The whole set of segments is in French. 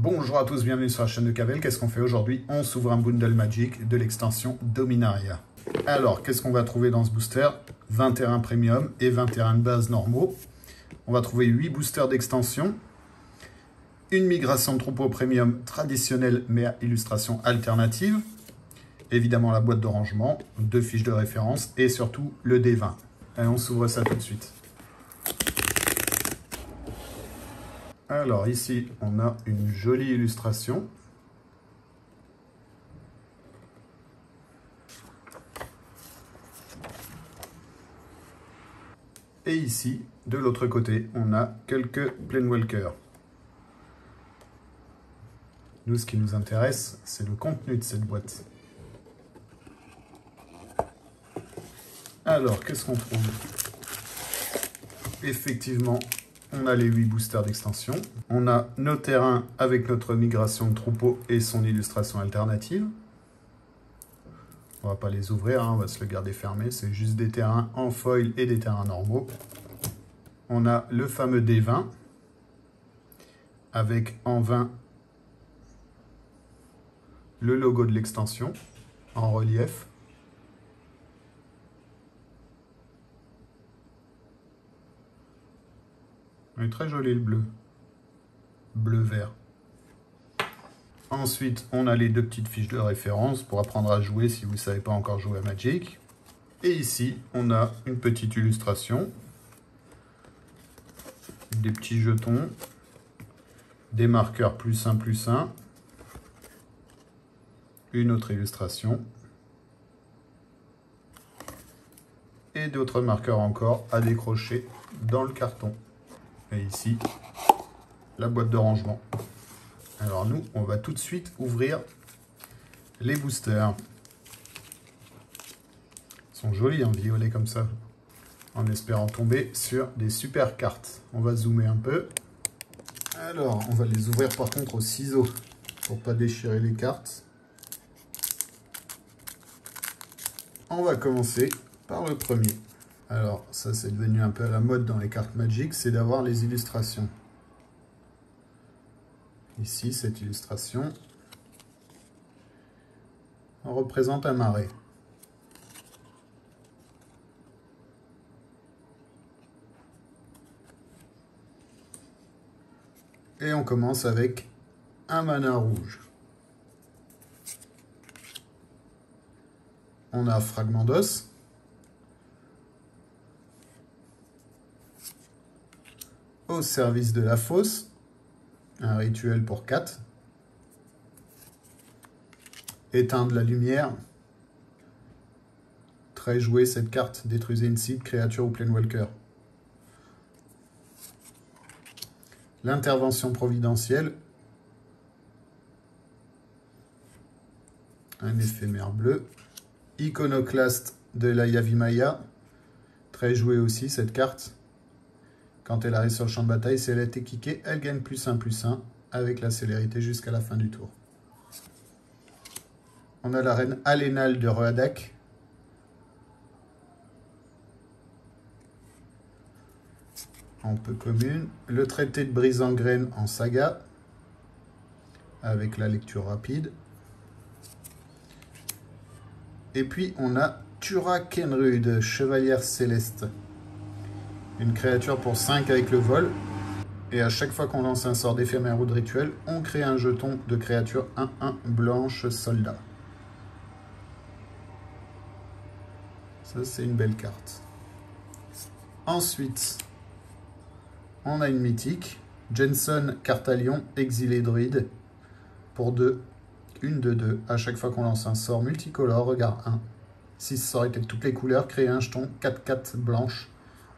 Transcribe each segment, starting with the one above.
Bonjour à tous, bienvenue sur la chaîne de Cavell. Qu'est-ce qu'on fait aujourd'hui? On s'ouvre un bundle Magic de l'extension Dominaria. Alors, qu'est-ce qu'on va trouver dans ce booster? 20 terrains premium et 20 terrains de base normaux. On va trouver 8 boosters d'extension, une migration de troupeau premium traditionnelle mais à illustration alternative, évidemment la boîte de rangement, 2 fiches de référence et surtout le D20. Allez, on s'ouvre ça tout de suite. Alors ici, on a une jolie illustration. Et ici, de l'autre côté, on a quelques Planewalkers. Nous, ce qui nous intéresse, c'est le contenu de cette boîte. Alors, qu'est-ce qu'on trouve? Effectivement, on a les 8 boosters d'extension. On a nos terrains avec notre migration de troupeau et son illustration alternative. On va pas les ouvrir, on va se le garder fermé. C'est juste des terrains en foil et des terrains normaux. On a le fameux D20 avec en 20 le logo de l'extension en relief. Il est très joli le bleu. Bleu-vert. Ensuite, on a les 2 petites fiches de référence pour apprendre à jouer si vous ne savez pas encore jouer à Magic. Et ici, on a une petite illustration. Des petits jetons. Des marqueurs +1/+1. Une autre illustration. Et d'autres marqueurs encore à décrocher dans le carton. Et ici, la boîte de rangement. Alors nous, on va tout de suite ouvrir les boosters. Ils sont jolis, hein, violet comme ça. En espérant tomber sur des super cartes. On va zoomer un peu. Alors, on va les ouvrir par contre au ciseau pour pas déchirer les cartes. On va commencer par le premier. Alors, ça c'est devenu un peu à la mode dans les cartes Magic, c'est d'avoir les illustrations. Ici, cette illustration, on représente un marais. Et on commence avec un mana rouge. On a Fragment d'os. Au service de la fosse, un rituel pour 4. Éteindre la lumière. Très joué cette carte, détruisez une cible, créature ou Planewalker. L'intervention providentielle. Un éphémère bleu. Iconoclaste de la Yavimaya. Très joué aussi cette carte. Quand elle arrive sur le champ de bataille, si elle a été kickée, elle gagne +1/+1 avec la célérité jusqu'à la fin du tour. On a la reine Alénal de Roadak. En peu commune. Le traité de brise en graine en saga. Avec la lecture rapide. Et puis on a Tura Kenrud, chevalière céleste. Une créature pour 5 avec le vol. Et à chaque fois qu'on lance un sort d'éphémère ou de rituel, on crée un jeton de créature 1/1 blanche soldat. Ça, c'est une belle carte. Ensuite, on a une mythique. Jensen Cartalion, exilé druide. Pour 2. Une de 2. À chaque fois qu'on lance un sort multicolore, regarde 1. Si ce sort était de toutes les couleurs, créez un jeton 4/4 blanche.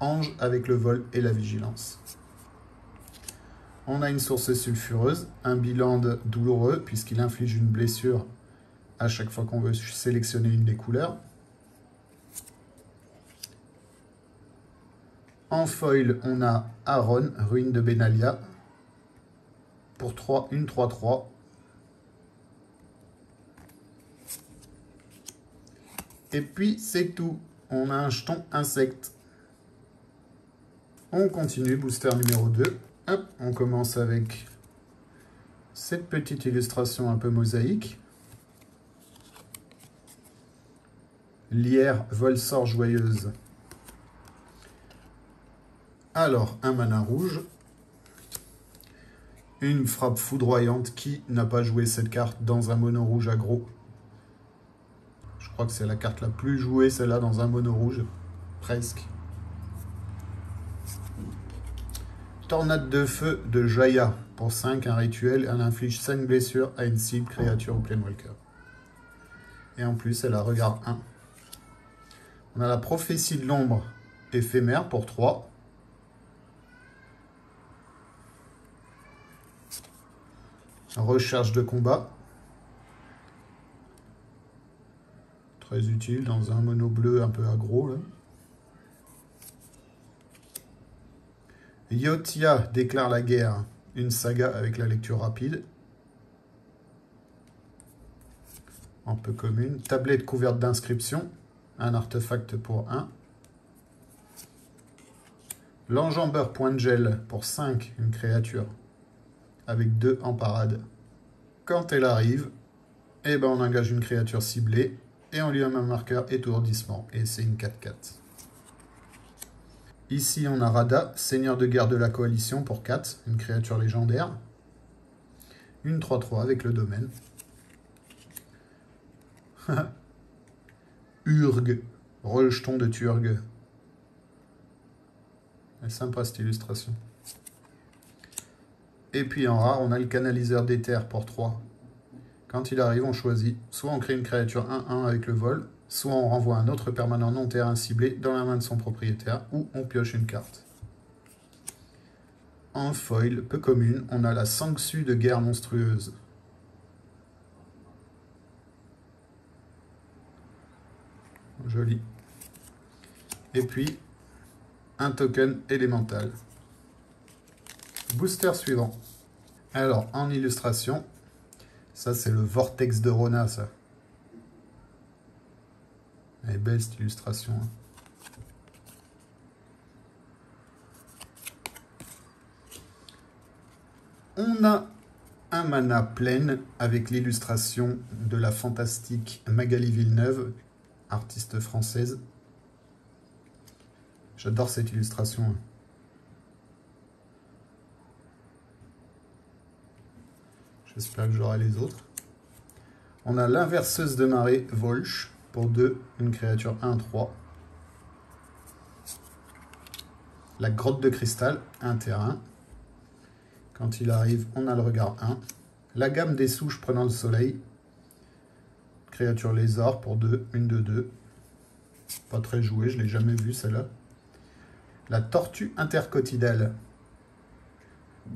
Ange avec le vol et la vigilance. On a une source sulfureuse, un bilan douloureux puisqu'il inflige une blessure à chaque fois qu'on veut sélectionner une des couleurs. En foil, on a Aaron, ruine de Benalia, pour 3, une 3/3. Et puis c'est tout, on a un jeton insecte. On continue, booster numéro 2. Hop, on commence avec cette petite illustration un peu mosaïque. Lierre, vol, sort, joyeuse. Alors, un mana rouge. Une frappe foudroyante. Qui n'a pas joué cette carte dans un mono rouge aggro? Je crois que c'est la carte la plus jouée, celle-là, dans un mono rouge. Presque. Tornade de feu de Jaya. Pour 5, un rituel. Elle inflige 5 blessures à une cible, créature ou planeswalker. Et en plus, elle a regard 1. On a la prophétie de l'ombre éphémère pour 3. Recherche de combat. Très utile dans un mono bleu un peu aggro, là. Yotia déclare la guerre. Une saga avec la lecture rapide. Un peu commune. Tablette couverte d'inscriptions. Un artefact pour 1. L'enjambeur point de gel pour 5. Une créature. Avec 2 en parade. Quand elle arrive, eh ben on engage une créature ciblée. Et on lui met un marqueur étourdissement. Et c'est une 4/4. Ici, on a Rada, seigneur de guerre de la coalition pour 4, une créature légendaire. Une 3/3 avec le domaine. Urg, rejeton de Turg. Elle est sympa cette illustration. Et puis en rare, on a le canaliseur d'éther pour 3. Quand il arrive, on choisit. Soit on crée une créature 1/1 avec le vol, soit on renvoie un autre permanent non-terrain ciblé dans la main de son propriétaire, ou on pioche une carte. En foil, peu commune, on a la Sangsu de guerre monstrueuse. Joli. Et puis, un token élémental. Booster suivant. Alors, en illustration, ça c'est le Vortex de Rona, ça. Elle est belle cette illustration. Hein. On a un mana plein avec l'illustration de la fantastique Magali Villeneuve, artiste française. J'adore cette illustration. Hein. J'espère que j'aurai les autres. On a l'inverseuse de marée Volch. Pour 2, une créature 1/3. La grotte de cristal, un terrain. Quand il arrive, on a le regard 1. La gamme des souches prenant le soleil. Créature lézard pour 2, une de 2. Pas très jouée, je ne l'ai jamais vue celle-là. La tortue intercotidale.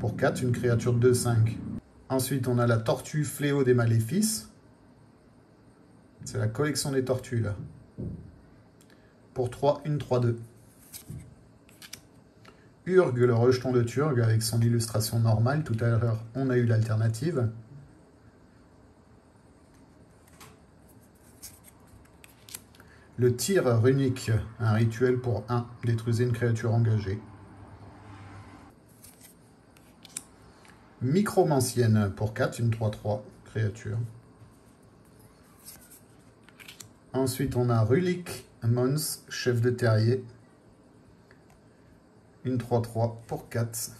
Pour 4, une créature 2/5. Ensuite, on a la tortue fléau des maléfices. C'est la collection des tortues, là. Pour 3, une 3/2. Urg, le rejeton de Turg, avec son illustration normale. Tout à l'heure, on a eu l'alternative. Le tir runique, un rituel pour 1. Détruisez une créature engagée. Micromancienne, pour 4, une 3/3. Créature. Ensuite, on a Rulik Mons, chef de terrier. Une 3/3 pour 4.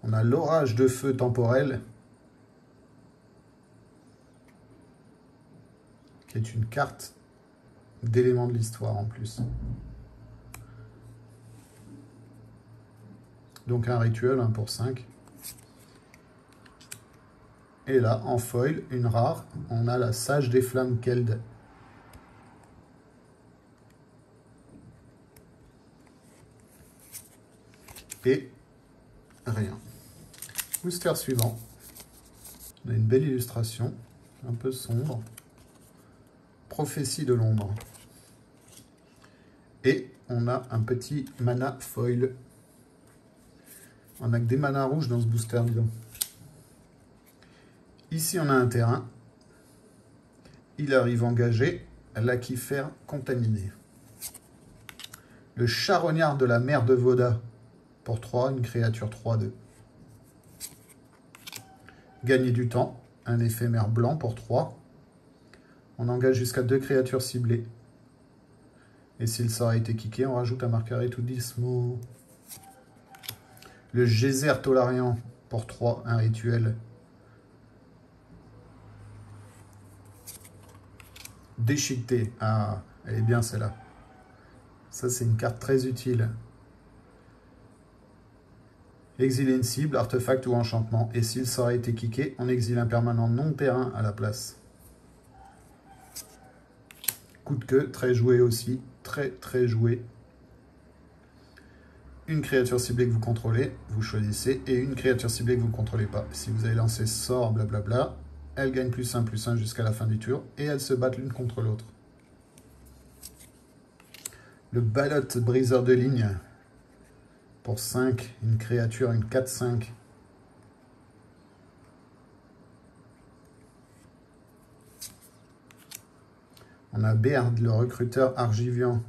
On a l'orage de feu temporel, qui est une carte d'éléments de l'histoire en plus. Donc un rituel, 1 pour 5. Et là, en foil, une rare, on a la Sage des Flammes Keld. Et rien. Booster suivant. On a une belle illustration, un peu sombre. Prophétie de l'ombre. Et on a un petit mana foil. On a que des manas rouges dans ce booster, disons. Ici, on a un terrain. Il arrive engagé. L'Aquifer contaminé. Le charognard de la mer de Voda. Pour 3, une créature 3/2. Gagner du temps. Un éphémère blanc pour 3. On engage jusqu'à 2 créatures ciblées. Et s'il sort a été kické, on rajoute un marqueur et tout dismo. Le geyser Tolarian pour 3, un rituel. Déchiqueté. Ah, elle est bien celle-là. Ça, c'est une carte très utile. Exiler une cible, artefact ou enchantement. Et s'il sort a été kické, on exile un permanent non-terrain à la place. Coup de queue, très joué aussi. Très joué. Une créature ciblée que vous contrôlez, vous choisissez. Et une créature ciblée que vous ne contrôlez pas. Si vous avez lancé sort, blablabla, elles gagnent +1/+1 jusqu'à la fin du tour. Et elles se battent l'une contre l'autre. Le Ballot briseur de ligne. Pour 5, une créature, une 4-5. On a Baird, le recruteur argivian.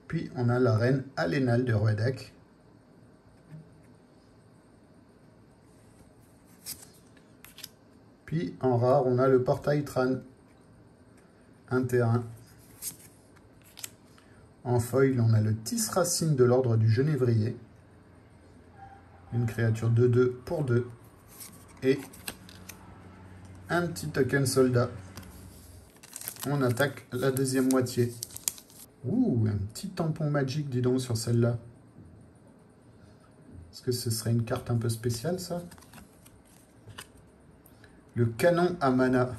Puis on a la reine Alénal de Ruedak. Puis en rare, on a le portail Tran. Un terrain. En foil, on a le Tisracine de l'ordre du Genévrier. Une créature 2/2 pour 2. Et un petit token soldat. On attaque la deuxième moitié. Ouh, un petit tampon magique, dis donc, sur celle-là. Est-ce que ce serait une carte un peu spéciale, ça? Le canon à mana.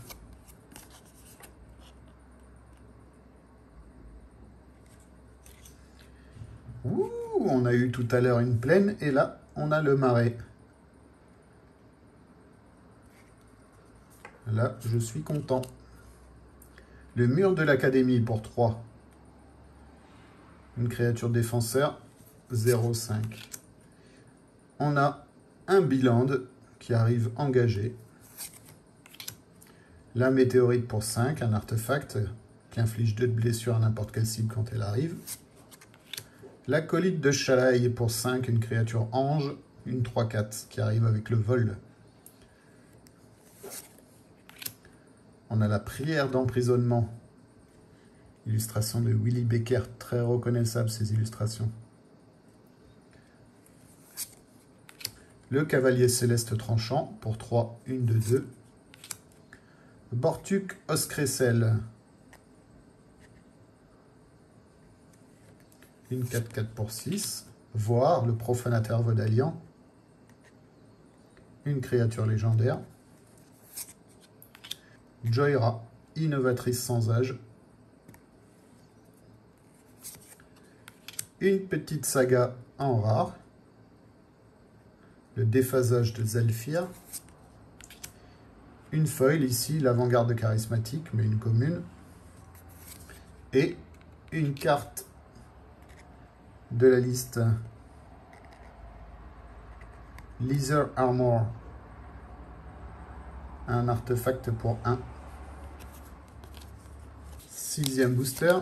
Ouh, on a eu tout à l'heure une plaine, et là, on a le marais. Là, je suis content. Le mur de l'académie pour 3. Une créature défenseur, 0,5. On a un Biland qui arrive engagé. La météorite pour 5, un artefact qui inflige 2 de blessures à n'importe quelle cible quand elle arrive. L'acolyte de Shalaï pour 5, une créature ange, une 3/4 qui arrive avec le vol. On a la prière d'emprisonnement. Illustration de Willy Becker, très reconnaissable ces illustrations. Le cavalier céleste tranchant pour 3, une de 2. Bortuk Oscressel. Une 4/4 pour 6. Voir le profanateur Vodalian. Une créature légendaire. Joyra, innovatrice sans âge. Une petite saga en rare. Le déphasage de Zalfir. Une foil ici, l'avant-garde charismatique, mais une commune. Et une carte de la liste Leather Armor. Un artefact pour 1. 6e booster.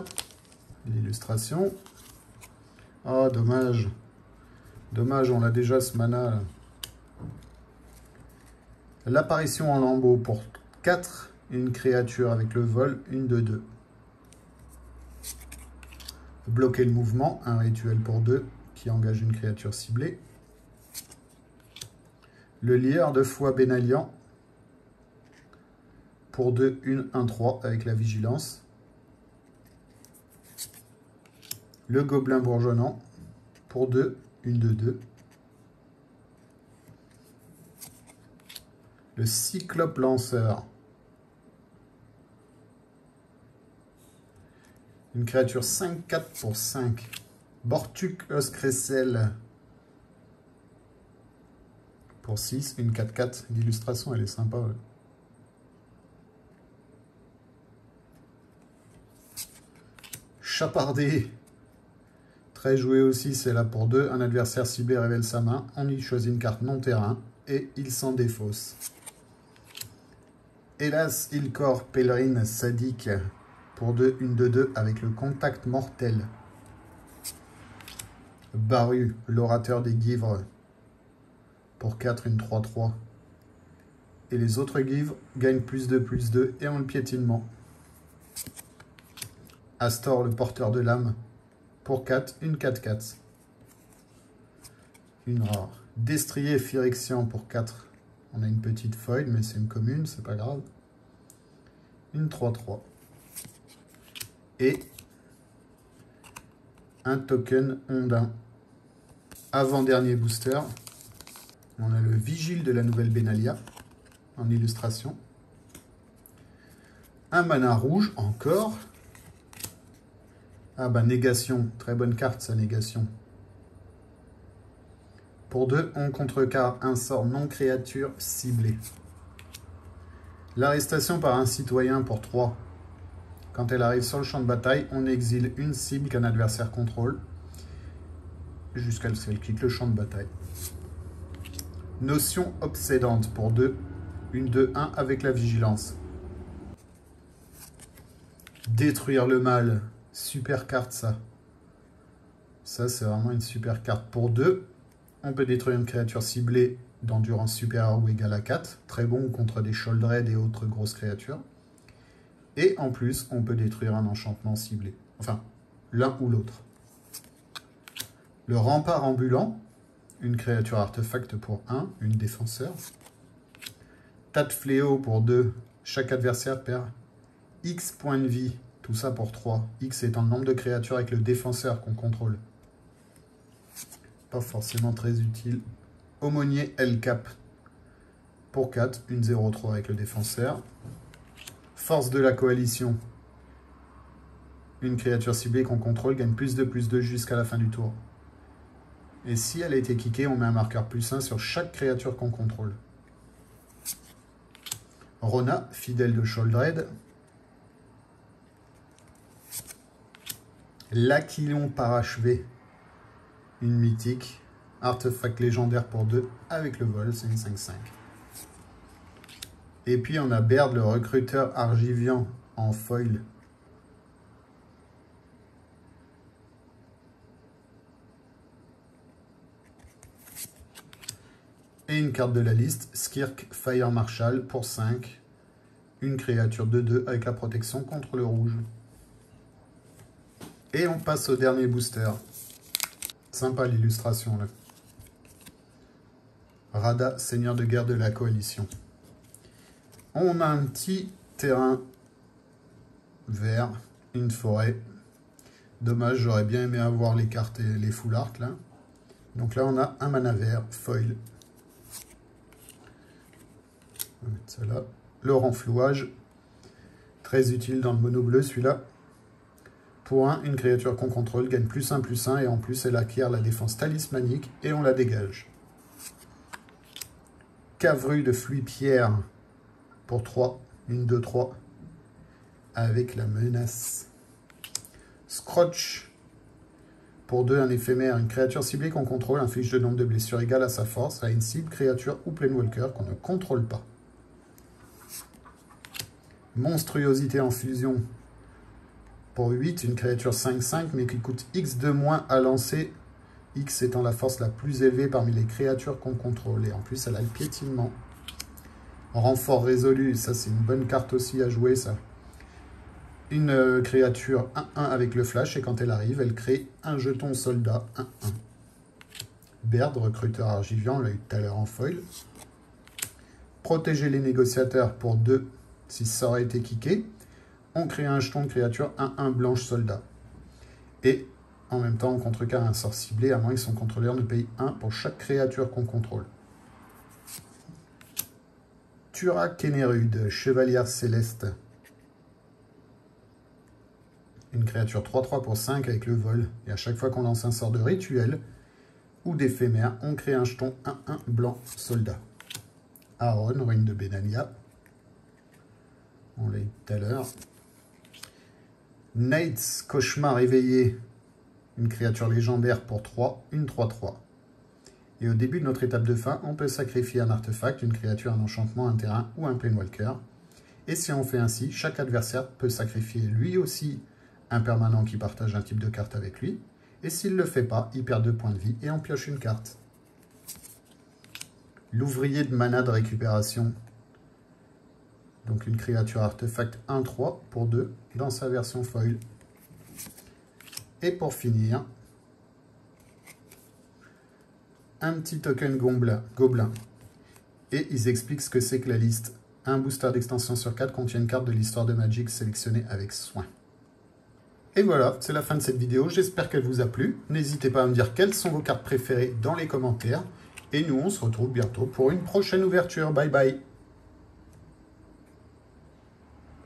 L'illustration. Oh, dommage. Dommage, on l'a déjà ce mana. L'apparition en lambeau pour 4. Une créature avec le vol, une de 2. Bloquer le mouvement, un rituel pour 2 qui engage une créature ciblée. Le lieur de foi Bénalian pour 2, une 1/3 avec la vigilance. Le gobelin bourgeonnant pour 2, une de 2. Le cyclope lanceur. Une créature 5/4 pour 5. Bortuk Oscressel pour 6, une 4/4. L'illustration, elle est sympa. Ouais. Chapardé. Très joué aussi, c'est là pour 2. Un adversaire ciblé révèle sa main. On y choisit une carte non terrain et il s'en défausse. Hélas, Ilkor Pèlerine Sadique pour 2, une de 2 avec le contact mortel. Baru, l'orateur des Guivres. Pour 4, une 3-3. Et les autres Guivres gagnent +2/+2 et ont le piétinement. Astor, le porteur de l'âme. Pour 4, une 4-4. Une rare. Destrier, Phyrexian pour 4. On a une petite foil, mais c'est une commune, c'est pas grave. Une 3-3. Et un token Ondin. Avant-dernier booster. On a le Vigile de la Nouvelle Benalia en illustration. Un mana rouge encore. Ah bah négation, très bonne carte sa négation. Pour 2, on contrecarre un sort non créature ciblé. L'arrestation par un citoyen pour 3. Quand elle arrive sur le champ de bataille, on exile une cible qu'un adversaire contrôle jusqu'à ce qu'elle quitte le champ de bataille. Notion obsédante pour 2, une 2-1 avec la vigilance. Détruire le mal, super carte ça. Ça c'est vraiment une super carte pour 2. On peut détruire une créature ciblée d'endurance supérieure ou égale à 4. Très bon contre des Sholdred et autres grosses créatures. Et en plus, on peut détruire un enchantement ciblé. Enfin, l'un ou l'autre. Le rempart ambulant. Une créature artefact pour 1, une défenseur. Tas de fléau pour 2. Chaque adversaire perd X points de vie. Tout ça pour 3. X étant le nombre de créatures avec le défenseur qu'on contrôle. Pas forcément très utile. Aumônier El Cap pour 4, une 0-3 avec le défenseur. Force de la coalition. Une créature ciblée qu'on contrôle gagne +2/+2 jusqu'à la fin du tour. Et si elle a été kickée, on met un marqueur +1 sur chaque créature qu'on contrôle. Rona, fidèle de Sholdred. L'Aquilon parachevé. Une mythique. Artefact légendaire pour 2 avec le vol, c'est une 5-5. Et puis on a Baird, le recruteur argivian en foil. Et une carte de la liste, Skirk Fire Marshal pour 5. Une créature 2/2 avec la protection contre le rouge. Et on passe au dernier booster. Sympa l'illustration là. Rada, seigneur de guerre de la coalition. On a un petit terrain vert, une forêt. Dommage, j'aurais bien aimé avoir les cartes et les full art là. Donc là on a un mana vert, foil. On va mettre ça là. Le renflouage, très utile dans le mono bleu celui-là. Pour 1, une créature qu'on contrôle gagne +1/+1 et en plus elle acquiert la défense talismanique et on la dégage. Cavru de Fluipierre pour 3, une 2-3 avec la menace. Scrotch pour 2, un éphémère, une créature ciblée qu'on contrôle inflige le nombre de blessures égal à sa force à une cible, créature ou planewalker qu'on ne contrôle pas. Monstruosité en fusion pour 8, une créature 5-5 mais qui coûte X de moins à lancer, X étant la force la plus élevée parmi les créatures qu'on contrôle. Et en plus elle a le piétinement. Renfort résolu, ça c'est une bonne carte aussi à jouer ça. Une créature 1-1 avec le flash et quand elle arrive, elle crée un jeton soldat 1-1. Baird, recruteur argivian, on l'a eu tout à l'heure en foil. Protéger les négociateurs pour 2, si ça aurait été kické. On crée un jeton de créature 1-1 blanche soldat. Et en même temps, on contrecarre un sort ciblé, à moins que son contrôleur ne paye 1 pour chaque créature qu'on contrôle. Tura Kenerud, chevalière céleste. Une créature 3-3 pour 5 avec le vol. Et à chaque fois qu'on lance un sort de rituel ou d'éphémère, on crée un jeton 1-1 blanc soldat. Aaron, ruine de Benalia. On l'a eu tout à l'heure. Nate's cauchemar éveillé. Une créature légendaire pour 3, une 3-3. Et au début de notre étape de fin, on peut sacrifier un artefact, une créature, un enchantement, un terrain ou un planewalker. Et si on fait ainsi, chaque adversaire peut sacrifier lui aussi un permanent qui partage un type de carte avec lui. Et s'il ne le fait pas, il perd 2 points de vie et on pioche une carte. L'ouvrier de mana de récupération. Donc une créature artefact 1-3 pour 2 dans sa version foil. Et pour finir, un petit token gobelin. Et ils expliquent ce que c'est que la liste. Un booster d'extension sur 4 contient une carte de l'histoire de Magic sélectionnée avec soin. Et voilà, c'est la fin de cette vidéo. J'espère qu'elle vous a plu. N'hésitez pas à me dire quelles sont vos cartes préférées dans les commentaires. Et nous, on se retrouve bientôt pour une prochaine ouverture. Bye bye.